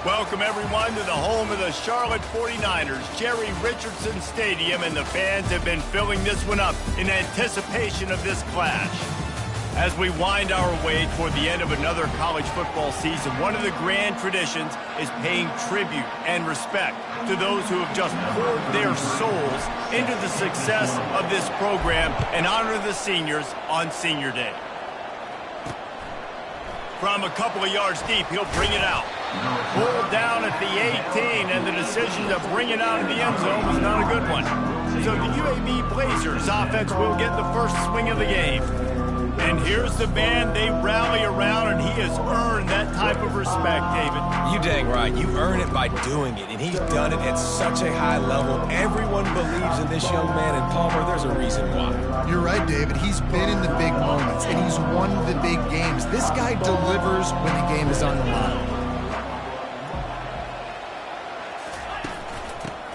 Welcome, everyone, to the home of the Charlotte 49ers, Jerry Richardson Stadium, and the fans have been filling this one up in anticipation of this clash. As we wind our way toward the end of another college football season, one of the grand traditions is paying tribute and respect to those who have just poured their souls into the success of this program and honor the seniors on Senior Day. From a couple of yards deep, he'll bring it out. Pulled down at the 18, and the decision to bring it out of the end zone was not a good one. So the UAB Blazers offense will get the first swing of the game. And here's the band they rally around, and he has earned that type of respect, David. You dang right. You earn it by doing it, and he's done it at such a high level. Everyone believes in this young man, and Palmer, there's a reason why. You're right, David. He's been in the big moments, and he's won the big games. This guy delivers when the game is on the line.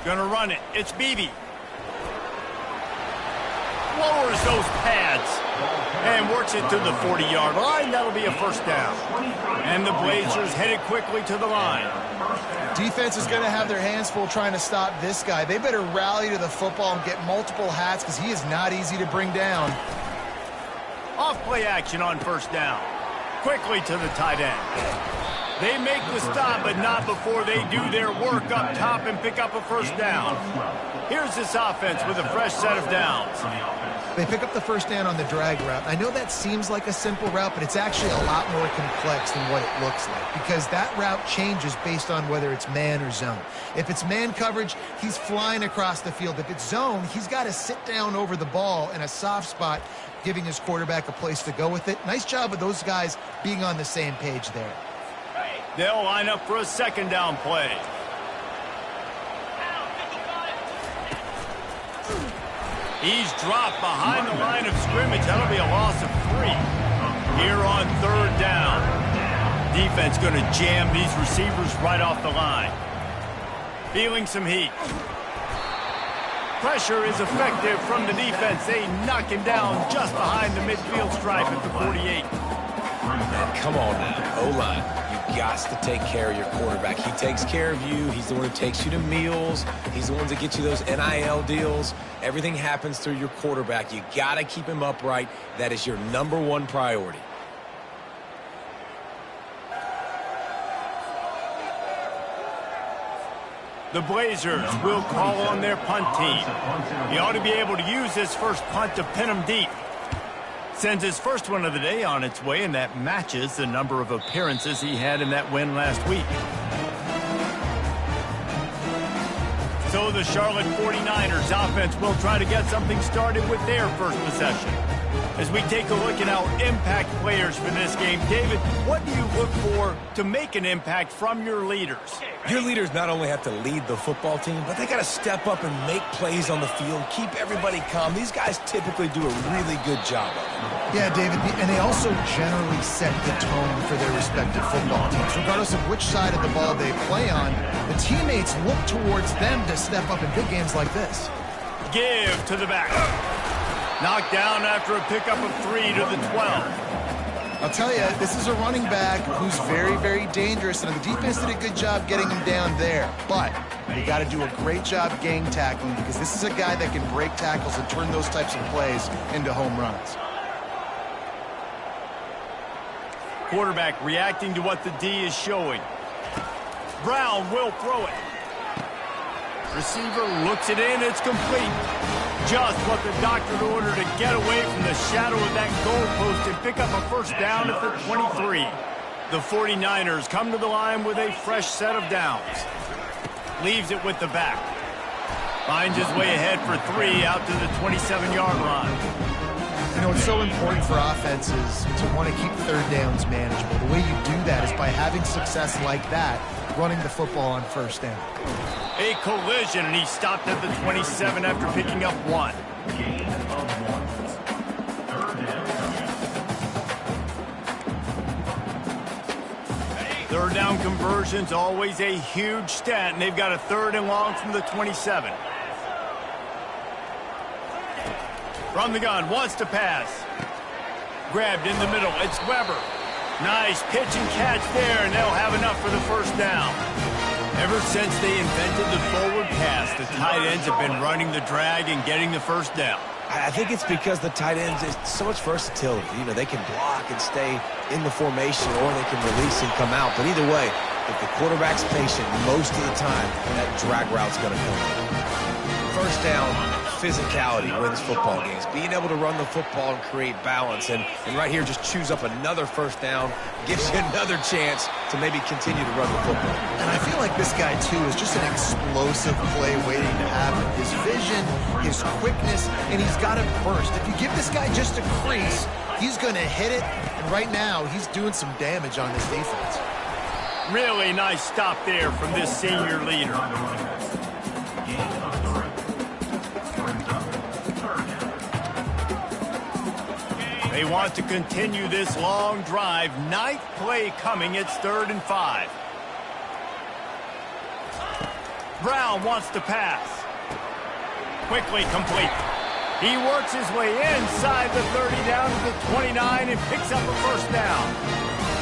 Gonna run it. It's Beebe. Lowers those pads and works it to the 40-yard line. That'll be a first down. And the Blazers headed quickly to the line. Defense is going to have their hands full trying to stop this guy. They better rally to the football and get multiple hats because he is not easy to bring down. Off play action on first down. Quickly to the tight end. They make the stop, but not before they do their work up top and pick up a first down. Here's this offense with a fresh set of downs. They pick up the first down on the drag route. I know that seems like a simple route, but it's actually a lot more complex than what it looks like because that route changes based on whether it's man or zone. If it's man coverage, he's flying across the field. If it's zone, he's got to sit down over the ball in a soft spot, giving his quarterback a place to go with it. Nice job of those guys being on the same page there. They'll line up for a second down play. He's dropped behind the line of scrimmage. That'll be a loss of 3. Here on third down. Defense going to jam these receivers right off the line. Feeling some heat. Pressure is effective from the defense. They knock him down just behind the midfield stripe at the 48. Man, come on now, O-line. You got to take care of your quarterback. He takes care of you. He's the one who takes you to meals. He's the one that gets you those NIL deals. Everything happens through your quarterback. You got to keep him upright. That is your #1 priority. The Blazers will call on their punt team. He ought to be able to use his first punt to pin him deep. Sends his first one of the day on its way, and that matches the number of appearances he had in that win last week. So the Charlotte 49ers offense will try to get something started with their first possession. As we take a look at our impact players for this game, David, what do you look for to make an impact from your leaders? Your leaders not only have to lead the football team, but they got to step up and make plays on the field, keep everybody calm. These guys typically do a really good job of it. Yeah, David, and they also generally set the tone for their respective football teams. Regardless of which side of the ball they play on, the teammates look towards them to step up in big games like this. Give to the back. Knocked down after a pickup of 3 to the 12. I'll tell you, this is a running back who's very, very dangerous, and the defense did a good job getting him down there. But you got to do a great job gang tackling because this is a guy that can break tackles and turn those types of plays into home runs. Quarterback reacting to what the D is showing. Brown will throw it. Receiver looks it in. It's complete. Just what the doctor ordered to get away from the shadow of that goalpost and pick up a first down at the 23. The 49ers come to the line with a fresh set of downs. Leaves it with the back. Finds his way ahead for 3 out to the 27-yard line. You know, it's so important for offenses to want to keep third downs manageable. The way you do that is by having success like that, running the football on first down. A collision, and he stopped at the 27 after picking up 1. Third down conversions, always a huge stat, and they've got a 3rd and long from the 27. From the gun, wants to pass. Grabbed in the middle, it's Weber. Nice pitch and catch there, and they'll have enough for the first down. Ever since they invented the forward pass, the tight ends have been running the drag and getting the first down. I think it's because the tight ends is so much versatility. You know, they can block and stay in the formation, or they can release and come out. But either way, if the quarterback's patient, most of the time, that drag route's going to come in. First down, physicality wins football games. Being able to run the football and create balance. And right here, just choose up another first down, gives you another chance to maybe continue to run the football. And I feel like this guy, too, is just an explosive play waiting to happen. His vision, his quickness, and he's got it burst. If you give this guy just a crease, he's going to hit it. And right now, he's doing some damage on this defense. Really nice stop there from this senior leader. They want to continue this long drive. Ninth play coming. It's 3rd and 5. Brown wants to pass. Quickly complete. He works his way inside the 30 down to the 29 and picks up a first down.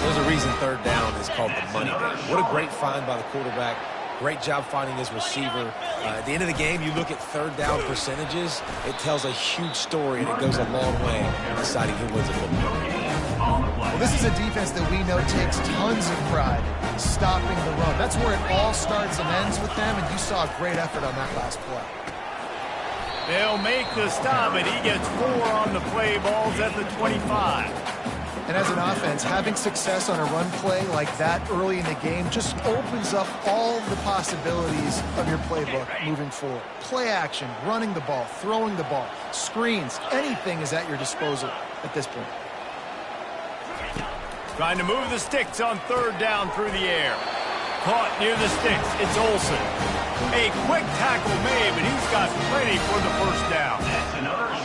There's a reason 3rd down is called the money down. What a great find by the quarterback. Great job finding his receiver. At the end of the game, you look at 3rd down percentages. It tells a huge story, and it goes a long way in deciding who wins a football game. Well, this is a defense that we know takes tons of pride in stopping the run. That's where it all starts and ends with them, and you saw a great effort on that last play. They'll make the stop, and he gets 4 on the play. Balls at the 25. And as an offense, having success on a run play like that early in the game just opens up all the possibilities of your playbook moving forward. Play action, running the ball, throwing the ball, screens, anything is at your disposal at this point. Trying to move the sticks on 3rd down through the air. Caught near the sticks. It's Olsen. A quick tackle made, but he's got plenty for the first down.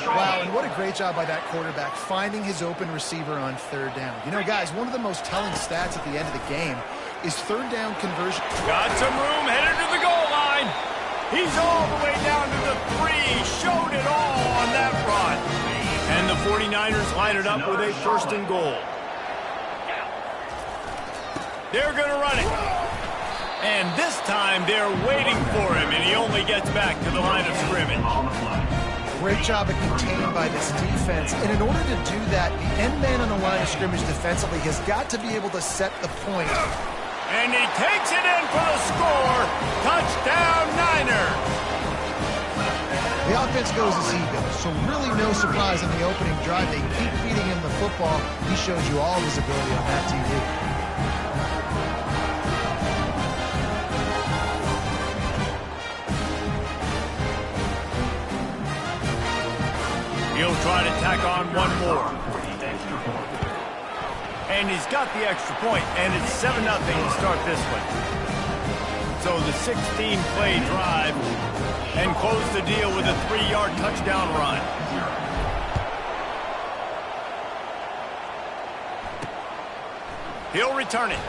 Wow, and what a great job by that quarterback finding his open receiver on 3rd down. You know, guys, one of the most telling stats at the end of the game is 3rd down conversion. Got some room, headed to the goal line. He's all the way down to the 3. Showed it all on that run. And the 49ers line it up with a 1st and goal. They're going to run it. And this time they're waiting for him, and he only gets back to the line of scrimmage. Great job of contained by this defense. And in order to do that, the end man on the line of scrimmage defensively has got to be able to set the point. And he takes it in for the score. Touchdown, Niner. The offense goes as he goes, so really no surprise on the opening drive. They keep feeding him the football. He shows you all of his ability on that TV. He'll try to tack on one more. And he's got the extra point, and it's 7-0 to start this one. So the 16-play drive, and close the deal with a 3-yard touchdown run. He'll return it.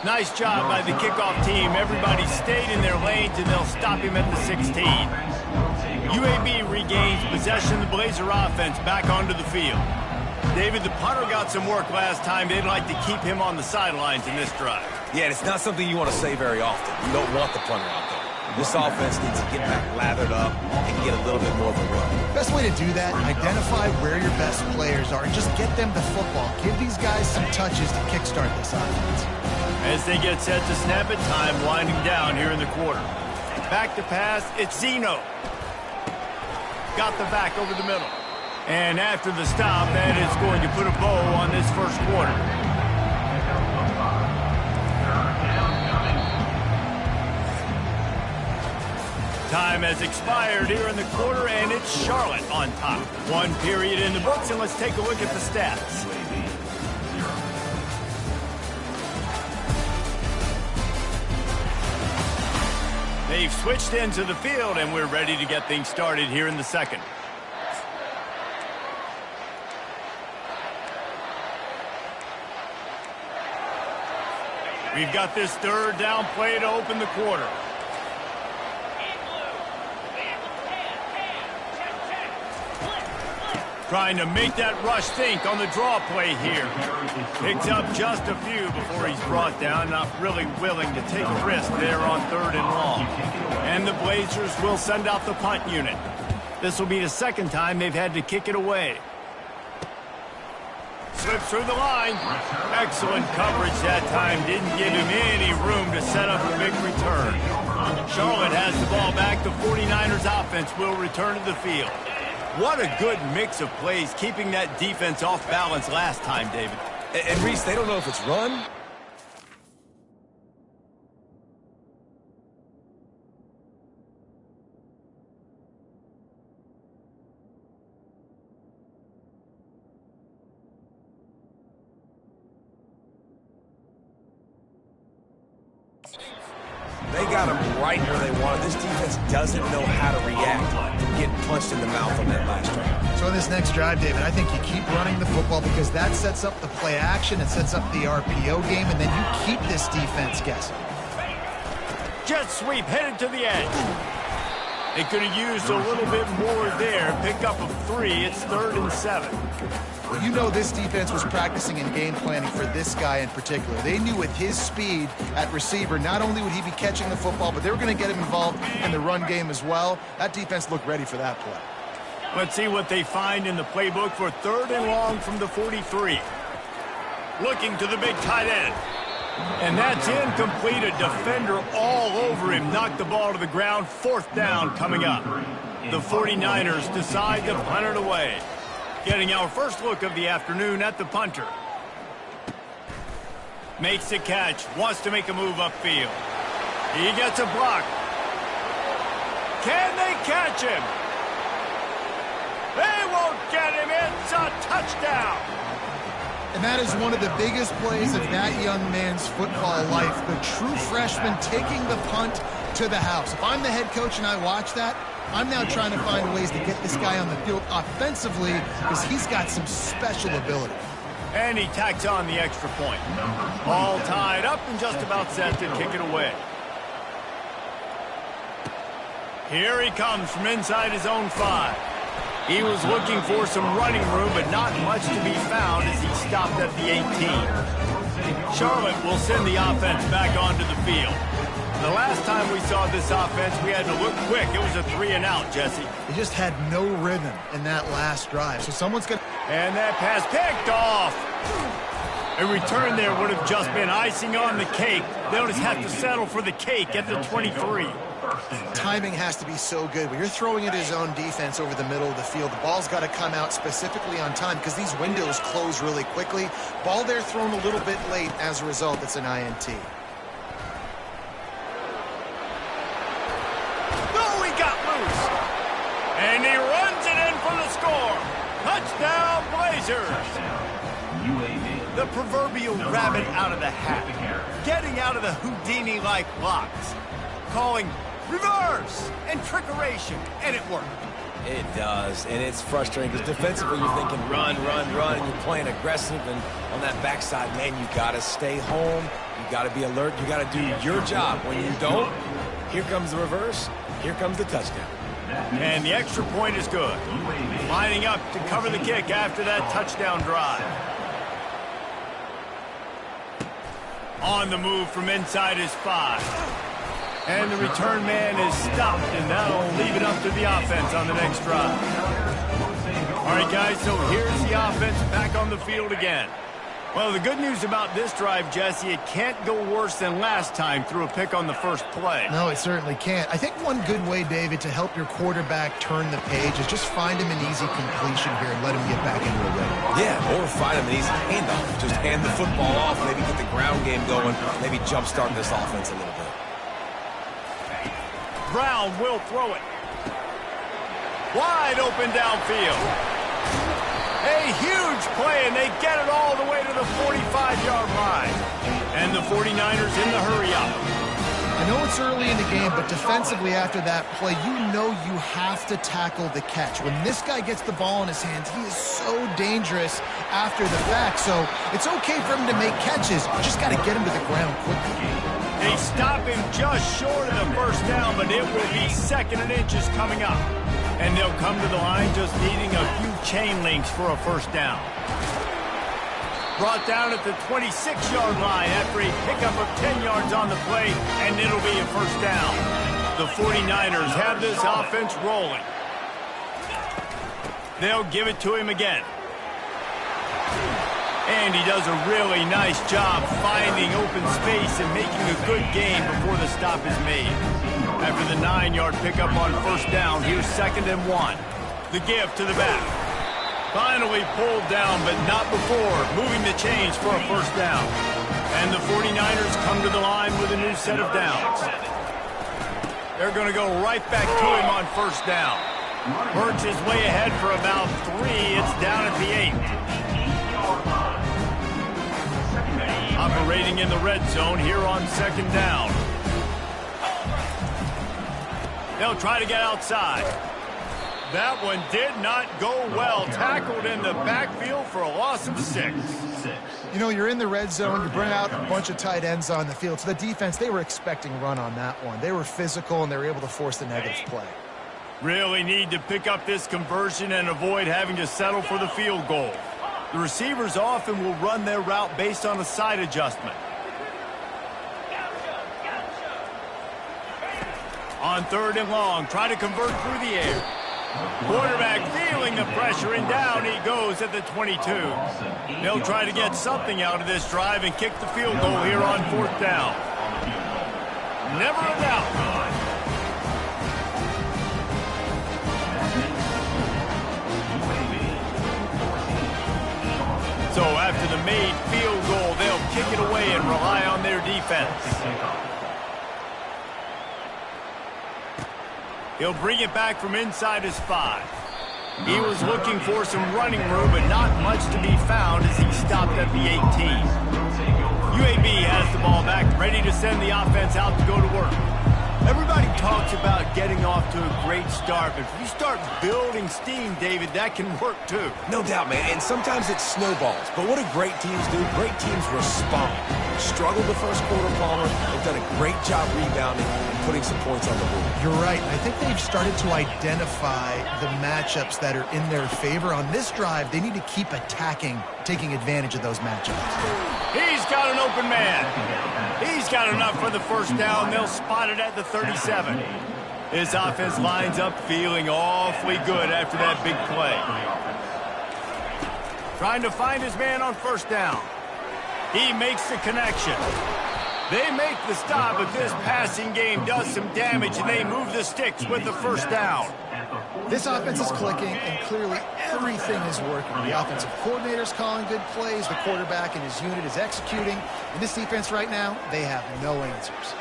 Nice job by the kickoff team. Everybody stayed in their lanes, and they'll stop him at the 16. UAB regains possession of the Blazer offense back onto the field. David, the punter got some work last time. They'd like to keep him on the sidelines in this drive. Yeah, and it's not something you want to say very often. You don't want the punter out there. This offense needs to get back lathered up and get a little bit more of a run. Best way to do that, identify where your best players are and just get them the football. Give these guys some touches to kickstart this offense. As they get set to snap it, time winding down here in the quarter. Back to pass, it's Zeno. Got the back over the middle. And after the stop, that is going to put a bow on this first quarter. Time has expired here in the quarter, and it's Charlotte on top. 1 period in the books, and let's take a look at the stats. They've switched into the field, and we're ready to get things started here in the second. We've got this 3rd down play to open the quarter. Trying to make that rush think on the draw play here. Picks up just a few before he's brought down, not really willing to take a risk there on 3rd and long. And the Blazers will send out the punt unit. This will be the second time they've had to kick it away. Slips through the line. Excellent coverage that time. Didn't give him any room to set up a big return. Charlotte has the ball back. The 49ers offense will return to the field. What a good mix of plays, keeping that defense off balance last time, David. And Reese, they don't know if it's run. They got him right where they wanted. This defense doesn't know how to react from getting punched in the mouth on that last drive. So in this next drive, David, I think you keep running the football because that sets up the play action, it sets up the RPO game, and then you keep this defense guessing. Jet sweep headed to the edge. They could have used a little bit more there. Pick up of 3. It's 3rd and 7. Well, you know this defense was practicing and game planning for this guy in particular. They knew with his speed at receiver, not only would he be catching the football, but they were going to get him involved in the run game as well. That defense looked ready for that play. Let's see what they find in the playbook for 3rd and long from the 43. Looking to the big tight end. And that's incomplete. A defender all over him. Knocked the ball to the ground. 4th down coming up. The 49ers decide to punt it away. Getting our first look of the afternoon at the punter. Makes the catch. Wants to make a move upfield. He gets a block. Can they catch him? They won't get him. It's a touchdown. And that is one of the biggest plays of that young man's football life. The true freshman taking the punt to the house. If I'm the head coach and I watch that, I'm now trying to find ways to get this guy on the field offensively because he's got some special ability. And he tacks on the extra point. All tied up and just about set to kick it away. Here he comes from inside his own 5. He was looking for some running room, but not much to be found as he stopped at the 18. Charlotte will send the offense back onto the field. The last time we saw this offense, we had to look quick. It was a 3-and-out, Jesse. They just had no rhythm in that last drive. So someone's going to... And that pass picked off. A return there would have just been icing on the cake. They'll just have to settle for the cake at the 23. Timing has to be so good. When you're throwing at his own defense over the middle of the field, the ball's got to come out specifically on time because these windows close really quickly. Ball there thrown a little bit late. As a result, it's an INT. Oh, he got loose. And he runs it in for the score. Touchdown, Blazers. The proverbial rabbit out of the hat. Getting out of the Houdini-like blocks. Calling reverse and trickeration, and it worked. It does, and it's frustrating because defensively you're thinking run, run, run, and you're playing aggressive, and on that backside, man, you got to stay home. You got to be alert. You got to do your job. When you don't, here comes the reverse. Here comes the touchdown. And the extra point is good. Lining up to cover the kick after that touchdown drive. On the move from inside his 5. And the return man is stopped, and that'll leave it up to the offense on the next drive. All right, guys, so here's the offense back on the field again. Well, the good news about this drive, Jesse, it can't go worse than last time through a pick on the first play. No, it certainly can't. I think one good way, David, to help your quarterback turn the page is just find him an easy completion here and let him get back into a rhythm. Yeah, or find him an easy handoff. Just hand the football off, maybe get the ground game going, maybe jumpstart this offense a little bit. Brown will throw it. Wide open downfield. A huge play, and they get it all the way to the 45-yard line. And the 49ers in the hurry-up. I know it's early in the game, but defensively after that play, you know you have to tackle the catch. When this guy gets the ball in his hands, he is so dangerous after the fact. So it's okay for him to make catches. You just got to get him to the ground quickly. They stop him just short of the first down, but it will be 2nd and inches coming up. And they'll come to the line just needing a few chain links for a first down. Brought down at the 26-yard line after a pickup of 10 yards on the play, and it'll be a first down. The 49ers have this offense rolling. They'll give it to him again. And he does a really nice job finding open space and making a good gain before the stop is made. After the 9-yard pickup on first down, here's 2nd and 1. The give to the back. Finally pulled down, but not before moving the chains for a first down. And the 49ers come to the line with a new set of downs. They're going to go right back to him on first down. Works his way ahead for about 3. It's down at the 8. Operating in the red zone here on 2nd down. They'll try to get outside. That one did not go well. Tackled in the backfield for a loss of 6. You know, you're in the red zone. You bring out a bunch of tight ends on the field. So the defense, they were expecting run on that one. They were physical, and they were able to force the negative play. Really need to pick up this conversion and avoid having to settle for the field goal. The receivers often will run their route based on a side adjustment. On 3rd and long, try to convert through the air. Quarterback feeling the pressure, and down he goes at the 22. They'll try to get something out of this drive and kick the field goal here on 4th down. Never a doubt. So after the made field goal, they'll kick it away and rely on their defense. He'll bring it back from inside his 5. He was looking for some running room, but not much to be found as he stopped at the 18. UAB has the ball back, ready to send the offense out to go to work. Everybody talks about getting off to a great start, but if you start building steam, David, that can work too. No doubt, man, and sometimes it snowballs. But what do great teams do? Great teams respond. Struggled the first quarter, Palmer. They've done a great job rebounding and putting some points on the board. You're right. I think they've started to identify the matchups that are in their favor. On this drive, they need to keep attacking, taking advantage of those matchups. He's got an open man. He's got enough for the first down. They'll spot it at the 37. This offense lines up feeling awfully good after that big play. Trying to find his man on first down. He makes the connection. They make the stop, but this passing game does some damage, and they move the sticks with the first down. This offense is clicking, and clearly everything is working. The offensive coordinator's calling good plays. The quarterback and his unit is executing. And this defense right now, they have no answers.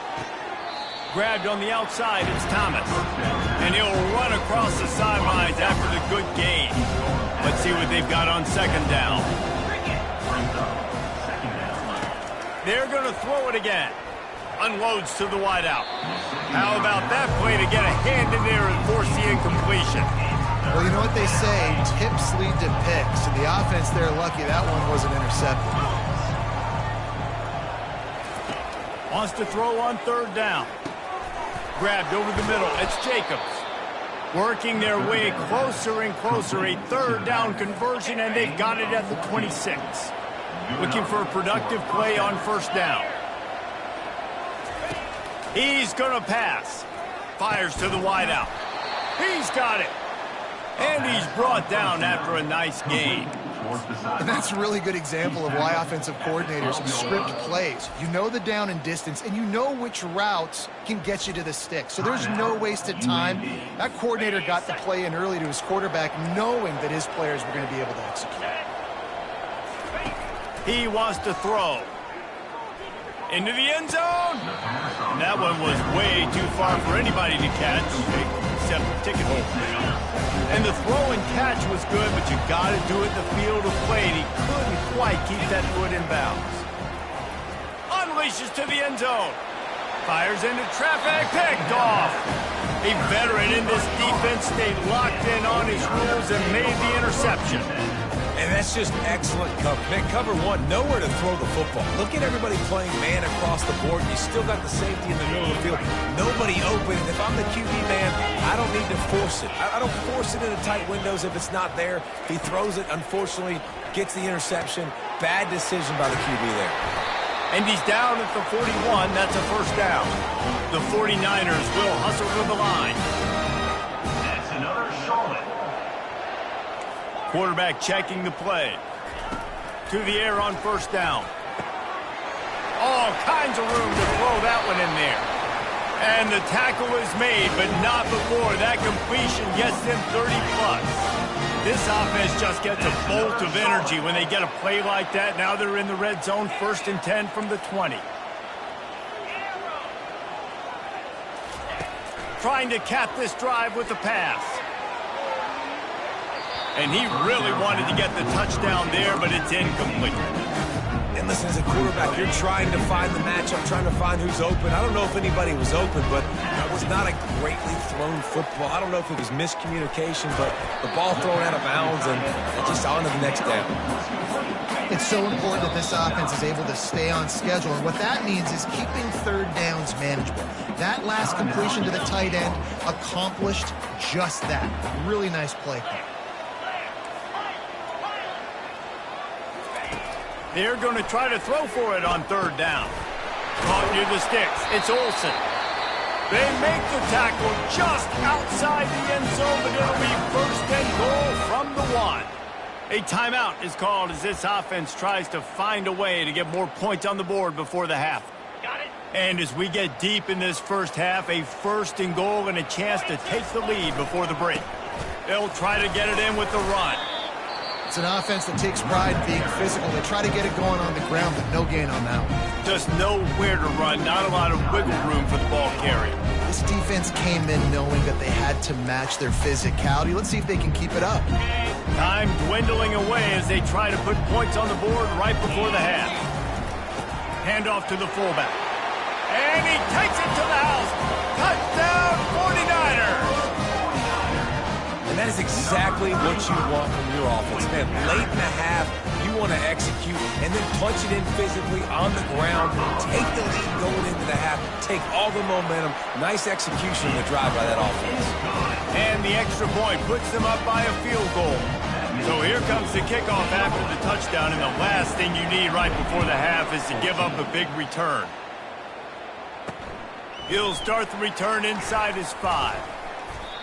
Grabbed on the outside, it's Thomas. And he'll run across the sidelines after the good gain. Let's see what they've got on 2nd down. They're going to throw it again. Unloads to the wideout. How about that play to get a hand in there and force the incompletion? Well, you know what they say, tips lead to picks. And the offense, they're lucky that one wasn't intercepted. Wants to throw on 3rd down. Grabbed over the middle. It's Jacobs. Working their way closer and closer. A 3rd down conversion, and they've got it at the 26. Looking for a productive play on first down. He's going to pass. Fires to the wideout. He's got it. And he's brought down after a nice gain. And that's a really good example of why offensive coordinators script plays. You know the down and distance, and you know which routes can get you to the stick. So there's no wasted time. That coordinator got the play in early to his quarterback, knowing that his players were going to be able to execute. He wants to throw. Into the end zone. That one was way too far for anybody to catch, except the ticket holder. And the throw and catch was good, but you got to do it in the field of play, and he couldn't quite keep that foot in bounds. Unleashes to the end zone. Fires into traffic, picked off. A veteran in this defense stayed locked in on his rules and made the interception. And that's just excellent cover. Man, cover one, nowhere to throw the football. Look at everybody playing man across the board. You still got the safety in the middle of the field. Nobody open. If I'm the QB man, I don't need to force it. I don't force it into tight windows if it's not there. If he throws it, unfortunately, gets the interception. Bad decision by the QB there. And he's down at the 41. That's a first down. The 49ers will hustle to the line. That's another Charlotte. Quarterback checking the play. To the air on first down. All kinds of room to throw that one in there. And the tackle is made, but not before that completion gets them 30+. This offense just gets a bolt of energy when they get a play like that. Now they're in the red zone, 1st and 10 from the 20. Trying to cap this drive with the pass. And he really wanted to get the touchdown there, but it's incomplete. And listen, as a quarterback, you're trying to find the matchup, trying to find who's open. I don't know if anybody was open, but that was not a greatly thrown football. I don't know if it was miscommunication, but the ball thrown out of bounds and just on to the next down. It's so important that this offense is able to stay on schedule, and what that means is keeping third downs manageable. That last completion to the tight end accomplished just that. Really nice play call. They're going to try to throw for it on third down. Caught near the sticks. It's Olsen. They make the tackle just outside the end zone, but it'll be 1st and goal from the 1. A timeout is called as this offense tries to find a way to get more points on the board before the half. Got it. And as we get deep in this first half, a 1st and goal and a chance to take the lead before the break. They'll try to get it in with the run. It's an offense that takes pride in being physical. They try to get it going on the ground, but no gain on that one. Just nowhere to run, not a lot of wiggle room for the ball carrier. This defense came in knowing that they had to match their physicality. Let's see if they can keep it up. Time dwindling away as they try to put points on the board right before the half. Handoff to the fullback. And he takes it to the house. Touchdown, 49ers! And that is exactly what you want from your offense. Man, late in the half, you want to execute and then punch it in physically on the ground. Take the lead going into the half. Take all the momentum. Nice execution in the drive by that offense. And the extra point puts them up by a field goal. So here comes the kickoff after the touchdown, and the last thing you need right before the half is to give up a big return. He'll start the return inside his 5.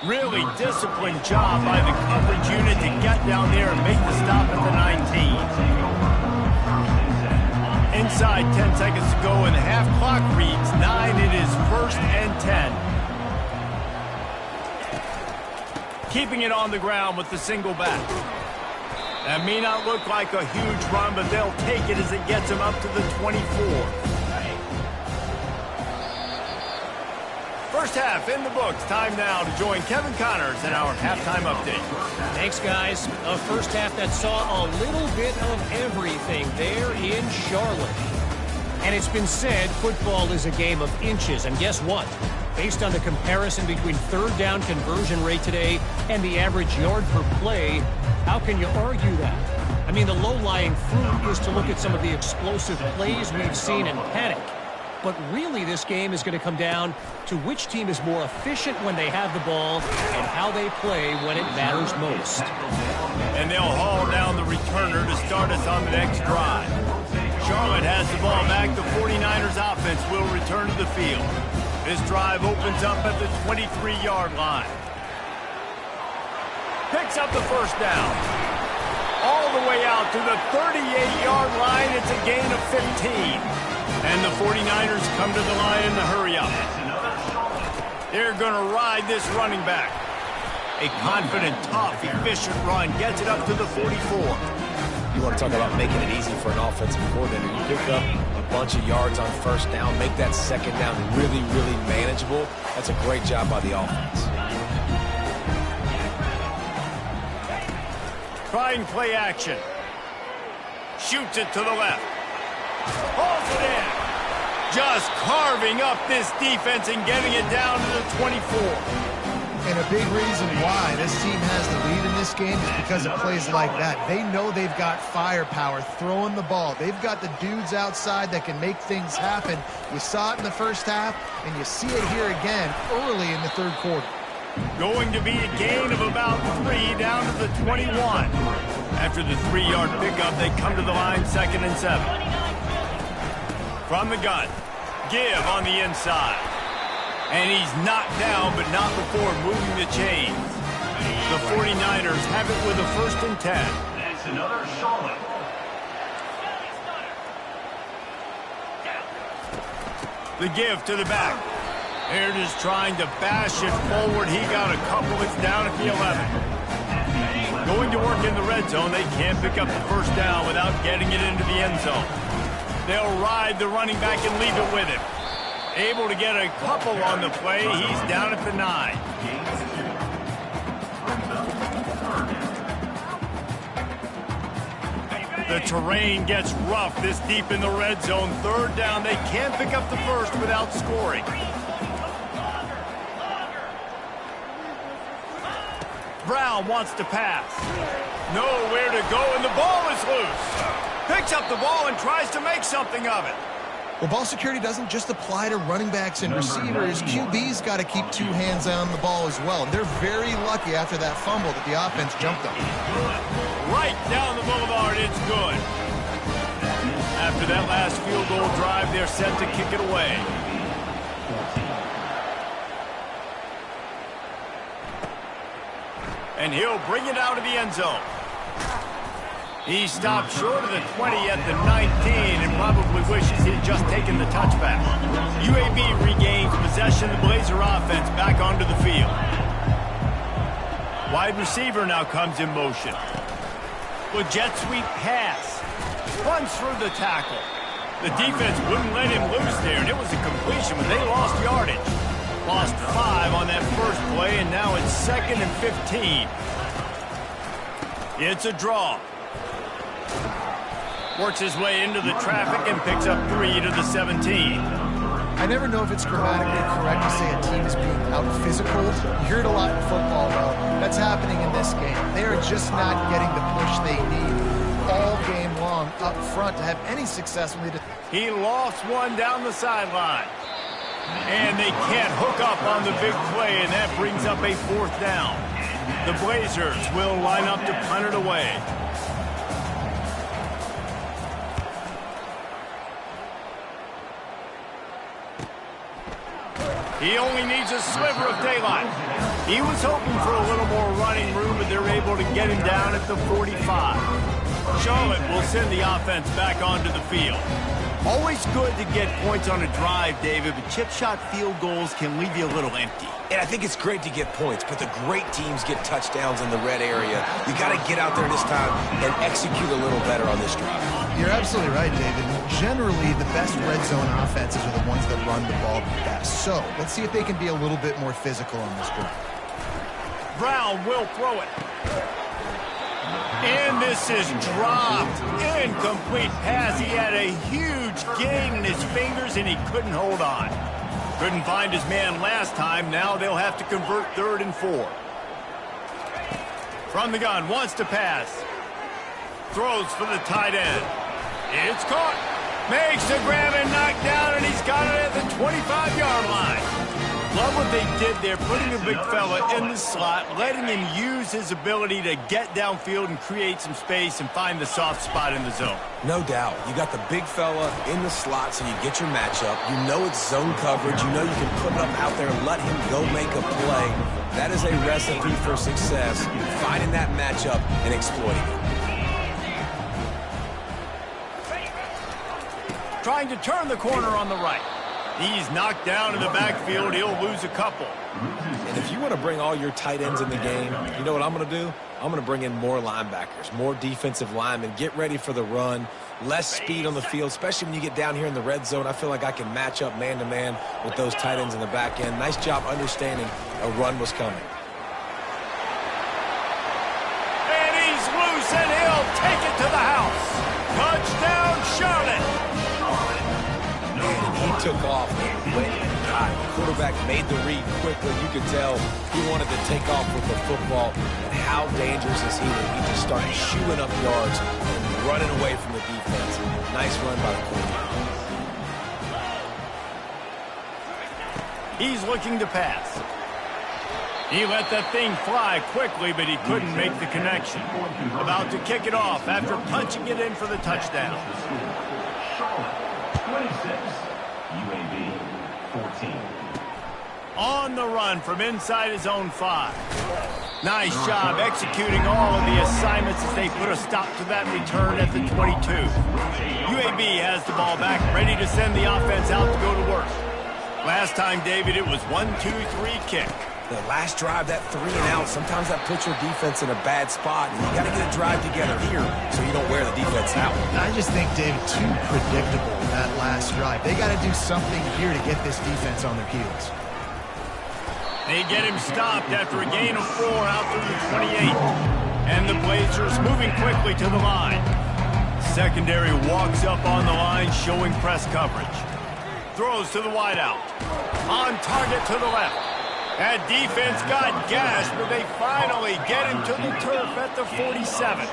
Really disciplined job by the coverage unit to get down there and make the stop at the 19. Inside 10 seconds to go, and the half clock reads 9. It is 1st and 10. Keeping it on the ground with the single back. That may not look like a huge run, but they'll take it as it gets them up to the 24. First half in the books. Time now to join Kevin Connors in our halftime update. Thanks, guys. A first half that saw a little bit of everything there in Charlotte. And it's been said football is a game of inches. And guess what? Based on the comparison between third down conversion rate today and the average yard per play, how can you argue that? I mean, the low-lying fruit is to look at some of the explosive plays we've seen in panic. But really, this game is going to come down to which team is more efficient when they have the ball and how they play when it matters most. And they'll haul down the returner to start us on the next drive. Charlotte has the ball back. The 49ers offense will return to the field. This drive opens up at the 23-yard line. Picks up the first down. All the way out to the 38-yard line. It's a gain of 15. And the 49ers come to the line in a hurry up. They're going to ride this running back. A confident, tough, efficient run gets it up to the 44. You want to talk about making it easy for an offensive coordinator. You pick up a bunch of yards on first down, make that second down really, really manageable. That's a great job by the offense. Trying play action. Shoots it to the left. Hauls it in. Just carving up this defense and getting it down to the 24. And a big reason why this team has the lead in this game is because of plays like that. They know they've got firepower throwing the ball. They've got the dudes outside that can make things happen. You saw it in the first half, and you see it here again early in the third quarter. Going to be a gain of about 3 down to the 21. After the 3-yard pickup, they come to the line 2nd and 7. From the gun, give on the inside. And he's knocked down, but not before moving the chains. The 49ers have it with a 1st and 10. That's another Charlotte. The give to the back. They're just trying to bash it forward. He got a couple. It's down at the 11. Going to work in the red zone. They can't pick up the 1st down without getting it into the end zone. They'll ride the running back and leave it with him. Able to get a couple on the play. He's down at the 9. The terrain gets rough this deep in the red zone. 3rd down. They can't pick up the 1st without scoring. Brown wants to pass. Nowhere to go, and the ball is loose. Picks up the ball and tries to make something of it. Well, ball security doesn't just apply to running backs and receivers. QB's got to keep 2 hands on the ball as well. And they're very lucky after that fumble that the offense jumped on. Right down the boulevard, it's good. After that last field goal drive, they're set to kick it away. And he'll bring it out of the end zone. He stopped short of the 20 at the 19 and probably wishes he'd just taken the touchback. UAB regains possession of the Blazer offense back onto the field. Wide receiver now comes in motion. With jet sweep pass. Runs through the tackle. The defense wouldn't let him loose there, and it was a completion, but they lost yardage. Lost 5 on that first play, and now it's 2nd and 15. It's a draw. Works his way into the traffic and picks up 3 to the 17. I never know if it's grammatically correct to say a team is being out-physical. You hear it a lot in football, though. That's happening in this game. They are just not getting the push they need all game long up front to have any success when they He lost one down the sideline. And they can't hook up on the big play, and that brings up a 4th down. The Blazers will line up to punt it away. He only needs a sliver of daylight. He was hoping for a little more running room, but they're able to get him down at the 45. Charlotte will send the offense back onto the field. Always good to get points on a drive, David, but chip shot field goals can leave you a little empty. And I think it's great to get points, but the great teams get touchdowns in the red area. You got to get out there this time and execute a little better on this drive. You're absolutely right, David. Generally, the best red zone offenses are the ones that run the ball the best. So let's see if they can be a little bit more physical on this drive. Brown will throw it. And this is dropped. Incomplete pass. He had a huge gain in his fingers, and he couldn't hold on. Couldn't find his man last time. Now they'll have to convert 3rd and 4. From the gun, wants to pass. Throws for the tight end. It's caught. Makes the grab and knocked down, and he's got it at the 25-yard line. Love what they did there, putting a big fella in the slot, letting him use his ability to get downfield and create some space and find the soft spot in the zone. No doubt. You got the big fella in the slot, so you get your matchup. You know it's zone coverage. You know you can put it up out there and let him go make a play. That is a recipe for success, finding that matchup and exploiting it. Trying to turn the corner on the right. He's knocked down in the backfield. He'll lose a couple. And if you want to bring all your tight ends in the game, you know what I'm going to do? I'm going to bring in more linebackers, more defensive linemen, get ready for the run, less speed on the field, especially when you get down here in the red zone. I feel like I can match up man-to-man with those tight ends in the back end. Nice job understanding a run was coming. And he's loose, and he'll take it to the house. Touchdown, Charlotte. He took off. God, the quarterback made the read quickly. You could tell he wanted to take off with the football. And how dangerous is he when he just started shooting up yards and running away from the defense. Nice run by the quarterback. He's looking to pass. He let that thing fly quickly, but he couldn't make the connection. About to kick it off after punching it in for the touchdown. Charlotte, 26. UAB, 14. On the run from inside his own 5. Nice job executing all of the assignments as they put a stop to that return at the 22. UAB has the ball back, ready to send the offense out to go to work. Last time, David, it was 1-2-3 kick. The last drive, that 3 and out, sometimes that puts your defense in a bad spot. And you got to get a drive together here so you don't wear the defense out. I just think, David, too predictable that last drive. They got to do something here to get this defense on their heels. They get him stopped after a gain of 4 out through the 28. And the Blazers moving quickly to the line. Secondary walks up on the line, showing press coverage. Throws to the wideout. On target to the left. That defense got gashed, but they finally get him to the turf at the 47.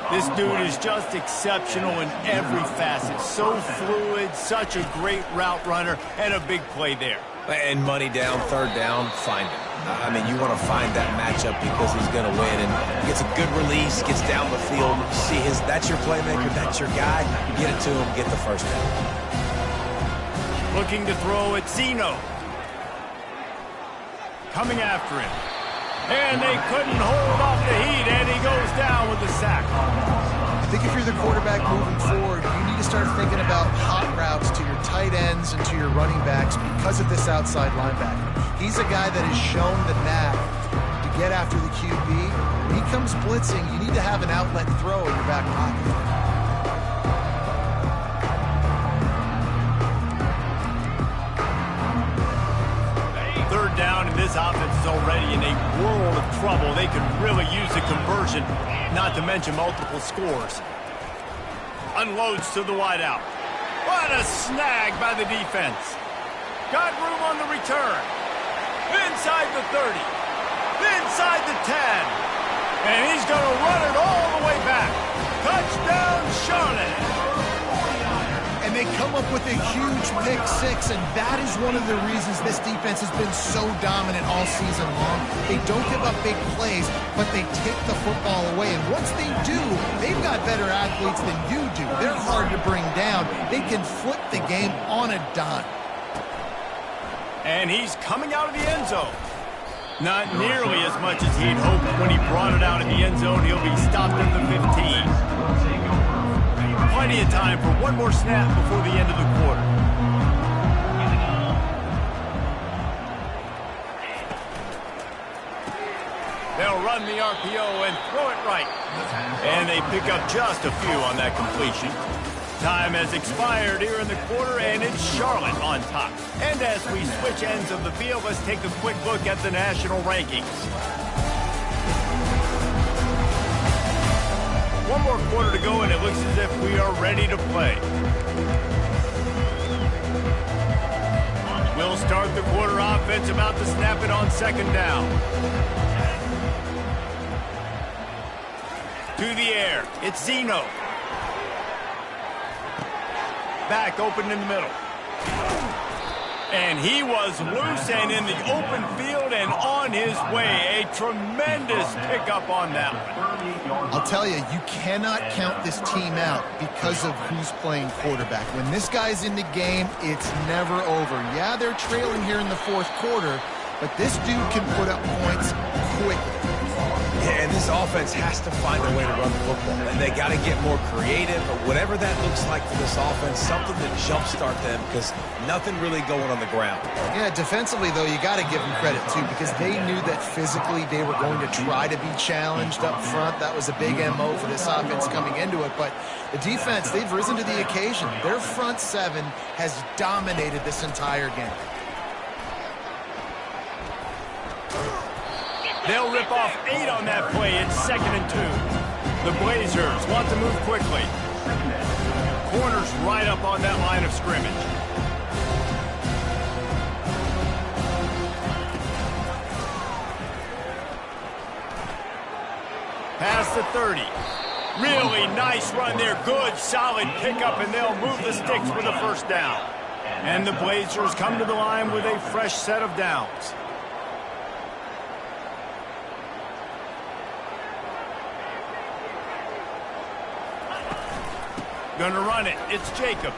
This dude is just exceptional in every facet. So fluid, such a great route runner, and a big play there. And money down, third down, find him. I mean, you want to find that matchup because he's going to win. And gets a good release, gets down the field. You see that's your playmaker, that's your guy. You get it to him, get the first down. Looking to throw at Zeno. Coming after him. And they couldn't hold off the heat, and he goes down with the sack. I think if you're the quarterback moving forward, you need to start thinking about hot routes to your tight ends and to your running backs because of this outside linebacker. He's a guy that has shown the knack to get after the QB. When he comes blitzing, you need to have an outlet throw in your back pocket. Third down, and this offense is already in a world of trouble. They could really use a conversion, not to mention multiple scores. Unloads to the wideout. What a snag by the defense. Got room on the return. Inside the 30. Inside the 10. And he's going to run it all the way back. Touchdown, Charlotte. And they come up with a huge pick 6, and that is one of the reasons this defense has been so dominant all season long. They don't give up big plays, but they take the football away. And once they do, they've got better athletes than you do. They're hard to bring down. They can flip the game on a dime. And he's coming out of the end zone. Not nearly as much as he'd hoped when he brought it out in the end zone. He'll be stopped at the 15. Plenty of time for one more snap before the end of the quarter. They'll run the RPO and throw it right. And they pick up just a few on that completion. Time has expired here in the quarter, and it's Charlotte on top. And as we switch ends of the field, let's take a quick look at the national rankings. One more quarter to go, and it looks as if we are ready to play. We'll start the quarter offense, about to snap it on second down. To the air, it's Zeno. Back open in the middle. And he was loose and in the open field and on his way. A tremendous pickup on that one. I'll tell you, you cannot count this team out because of who's playing quarterback. When this guy's in the game, it's never over. Yeah, they're trailing here in the fourth quarter, but this dude can put up points quickly. Yeah, and this offense has to find a way to run the football. And they got to get more creative, or whatever that looks like for this offense, something to jumpstart them, because nothing really going on the ground. Yeah, defensively, though, you got to give them credit, too, because they knew that physically they were going to try to be challenged up front. That was a big MO for this offense coming into it. But the defense, they've risen to the occasion. Their front seven has dominated this entire game. They'll rip off 8 on that play. It's 2nd and 2. The Blazers want to move quickly. Corners right up on that line of scrimmage. Past the 30. Really nice run there. Good, solid pickup, and they'll move the sticks for the first down. And the Blazers come to the line with a fresh set of downs. Gonna run it. It's Jacobs.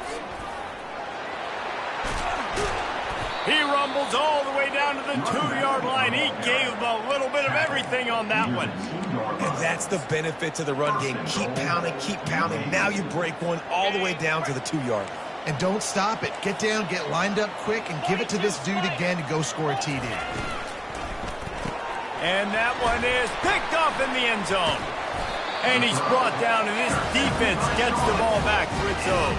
He rumbles all the way down to the 2-yard line. He gave a little bit of everything on that one. And that's the benefit to the run game. Keep pounding, keep pounding. Now you break one all the way down to the 2-yard line. And don't stop it. Get down, get lined up quick, and give it to this dude again to go score a TD. And that one is picked off in the end zone. And he's brought down, and this defense gets the ball back for its own.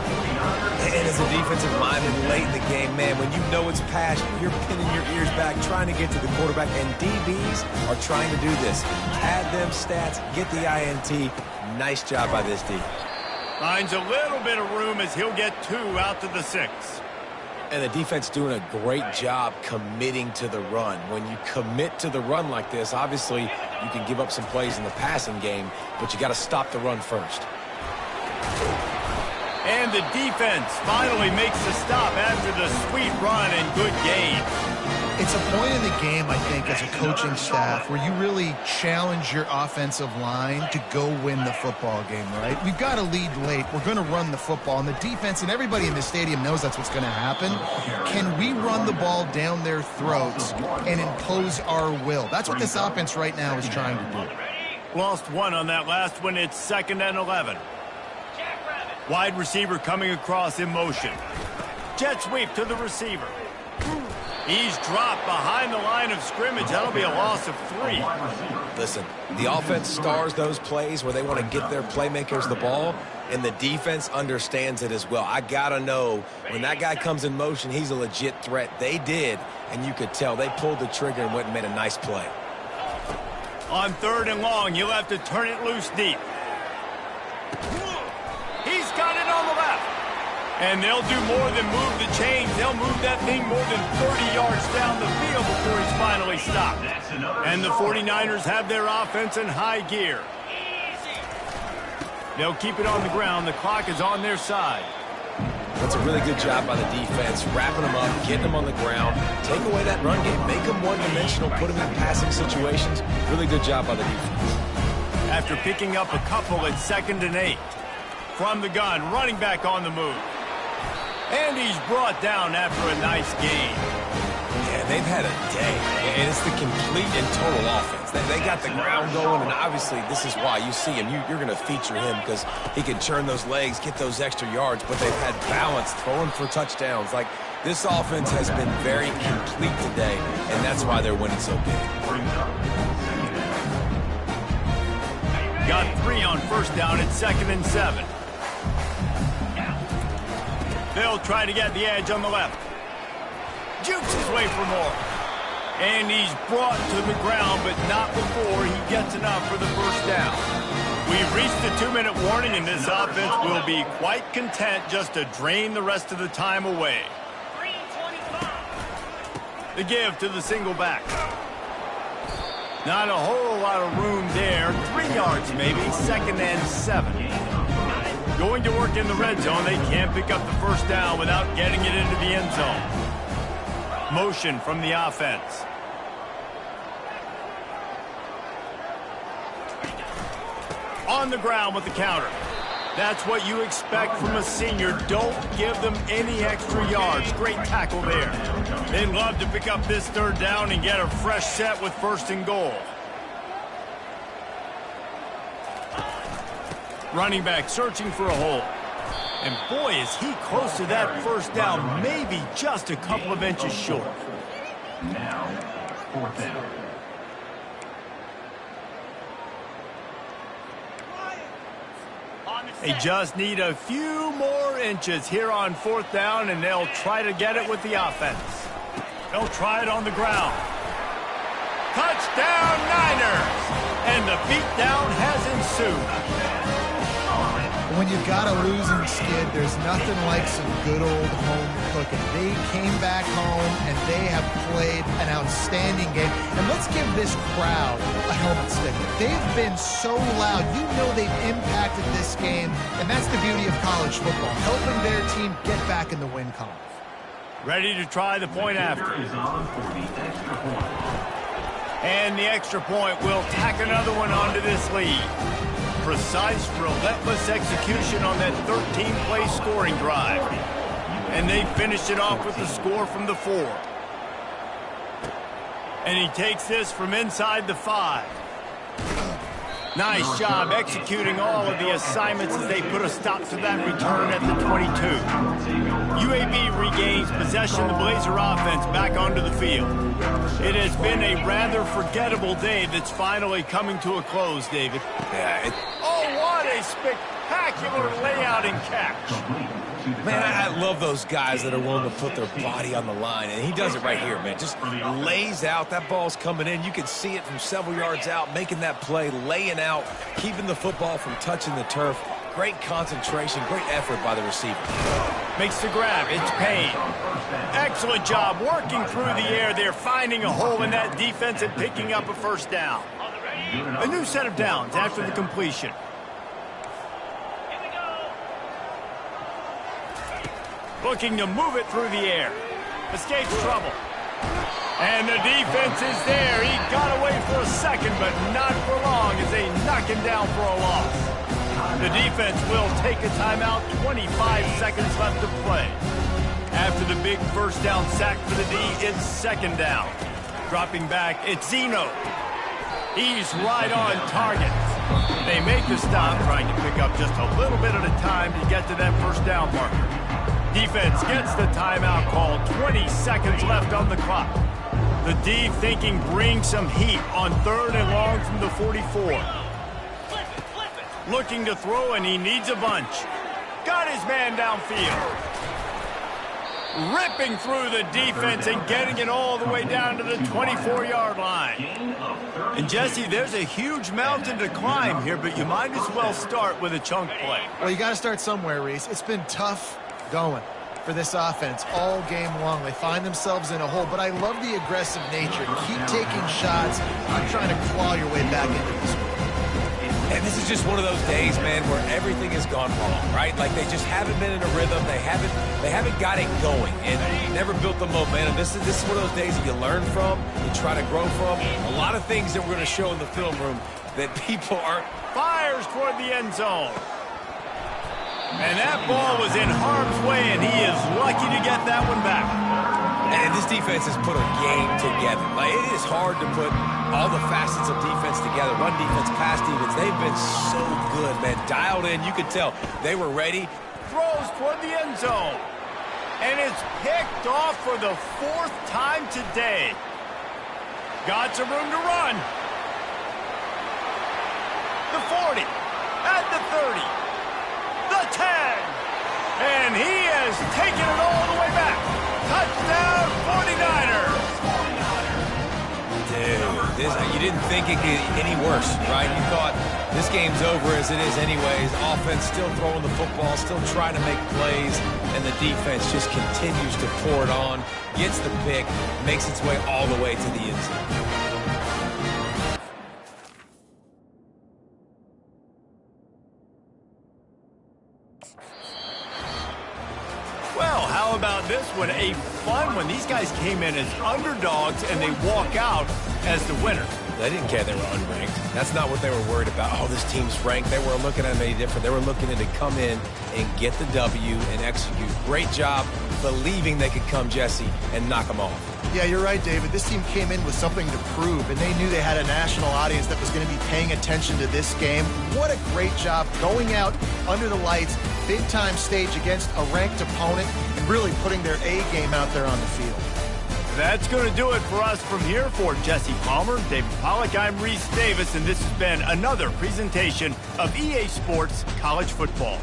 And as a defensive lineman late in the game, man, when you know it's passion, you're pinning your ears back, trying to get to the quarterback, and DBs are trying to do this. Add them stats, get the INT. Nice job by this D. Finds a little bit of room as he'll get 2 out to the 6. And the defense doing a great job committing to the run. When you commit to the run like this, obviously you can give up some plays in the passing game, but you got to stop the run first. And the defense finally makes the stop after the sweet run and good gain. It's a point in the game, I think, as a coaching staff where you really challenge your offensive line to go win the football game, right? We've got to lead late. We're going to run the football. And the defense and everybody in the stadium knows that's what's going to happen. Can we run the ball down their throats and impose our will? That's what this offense right now is trying to do. Lost 1 on that last one. It's 2nd and 11. Wide receiver coming across in motion. Jet sweep to the receiver. He's dropped behind the line of scrimmage. That'll be a loss of 3. Listen, the offense stars those plays where they want to get their playmakers the ball, and the defense understands it as well. I got to know when that guy comes in motion, he's a legit threat. They did, and you could tell. They pulled the trigger and went and made a nice play. On 3rd and long, he'll have to turn it loose deep. He's got it on the left. And they'll do more than move the chains. They'll move that thing more than 30 yards down the field before he's finally stopped. And the 49ers have their offense in high gear. They'll keep it on the ground. The clock is on their side. That's a really good job by the defense, wrapping them up, getting them on the ground, take away that run game, make them one-dimensional, put them in passing situations. Really good job by the defense. After picking up a couple, it's 2nd and 8. From the gun, running back on the move. And he's brought down after a nice gain. Yeah, they've had a day, and it's the complete and total offense. They got the ground going, and obviously this is why you see him. You're going to feature him because he can churn those legs, get those extra yards, but they've had balance, throwing for touchdowns. Like, this offense has been very complete today, and that's why they're winning so big. Got 3 on 1st down at 2nd and 7. They'll try to get the edge on the left. Jukes his way for more. And he's brought to the ground, but not before he gets enough for the first down. We've reached the 2-minute warning, and this offense will be quite content just to drain the rest of the time away. The give to the single back. Not a whole lot of room there. 3 yards maybe, 2nd and 7. Going to work in the red zone. They can't pick up the first down without getting it into the end zone. Motion from the offense. On the ground with the counter. That's what you expect from a senior. Don't give them any extra yards. Great tackle there. They'd love to pick up this 3rd down and get a fresh set with 1st and goal. Running back searching for a hole. And boy, is he close to that first down, maybe just a couple of inches short. Now, 4th down. They just need a few more inches here on 4th down, and they'll try to get it with the offense. They'll try it on the ground. Touchdown, Niners! And the beatdown has ensued. When you've got a losing skid, there's nothing like some good old home cooking. They came back home, and they have played an outstanding game. And let's give this crowd a helmet sticker. They've been so loud. You know they've impacted this game, and that's the beauty of college football, helping their team get back in the win column. Ready to try the point after. Is on for the extra point. And the extra point will tack another one onto this lead. Precise, relentless execution on that 13-play scoring drive. And they finished it off with the score from the 4. And he takes this from inside the 5. Nice job executing all of the assignments as they put a stop to that return at the 22. UAB regains possession of the Blazer offense back onto the field. It has been a rather forgettable day that's finally coming to a close, David. Yeah, Oh, what a spectacular layout and catch. man, I love those guys that are willing to put their body on the line, and he does it right here, man. Just lays out. That ball's coming in. You can see it from several yards out, making that play, laying out, keeping the football from touching the turf. Great concentration, great effort by the receiver. Makes the grab. It's Payne. Excellent job working through the air there, finding a hole in that defense and picking up a first down. A new set of downs after the completion. Looking to move it through the air. Escapes trouble. And the defense is there. He got away for a second, but not for long as they knock him down for a loss. The defense will take a timeout. 25 seconds left to play. After the big first down sack for the D, it's second down. Dropping back, it's Zeno. He's right on target. They make the stop, trying to pick up just a little bit at a time to get to that first down marker. Defense gets the timeout called. 20 seconds left on the clock. The D thinking bring some heat on 3rd and long from the 44. Looking to throw, and he needs a bunch. Got his man downfield. Ripping through the defense and getting it all the way down to the 24-yard line. And, Jesse, there's a huge mountain to climb here, but you might as well start with a chunk play. Well, you got to start somewhere, Reese. It's been tough going for this offense all game long. They find themselves in a hole, but I love the aggressive nature. Keep taking shots. Keep trying to claw your way back into this one. And this is just one of those days, man, where everything has gone wrong, right? Like they just haven't been in a rhythm. They haven't got it going, and never built the momentum. This is one of those days that you learn from, you try to grow from. A lot of things that we're going to show in the film room that people are... Fires toward the end zone. And that ball was in harm's way, and he is lucky to get that one back. And this defense has put a game together. Like, it is hard to put all the facets of defense together. Run defense, pass defense. They've been so good, man. Dialed in. You could tell they were ready. Throws toward the end zone. And it's picked off for the 4th time today. Got some room to run. The 40. At the 30. The 10. And he has taken it all the way back. Touchdown, 49ers. Dude, you didn't think it could get any worse, right? You thought this game's over as it is anyways. Offense still throwing the football, still trying to make plays, and the defense just continues to pour it on, gets the pick, makes its way all the way to the end zone. How about this one? A fun one. These guys came in as underdogs, and they walk out as the winners. They didn't care they were unranked. That's not what they were worried about. Oh, this team's ranked. They weren't looking at it any different. They were looking at it to come in and get the W and execute. Great job believing they could come, Jesse, and knock them off. Yeah, you're right, David. This team came in with something to prove, and they knew they had a national audience that was going to be paying attention to this game. What a great job going out under the lights, big-time stage against a ranked opponent, and really putting their A game out there on the field. That's going to do it for us from here. For Jesse Palmer, David Pollack, I'm Reese Davis, and this has been another presentation of EA Sports College Football.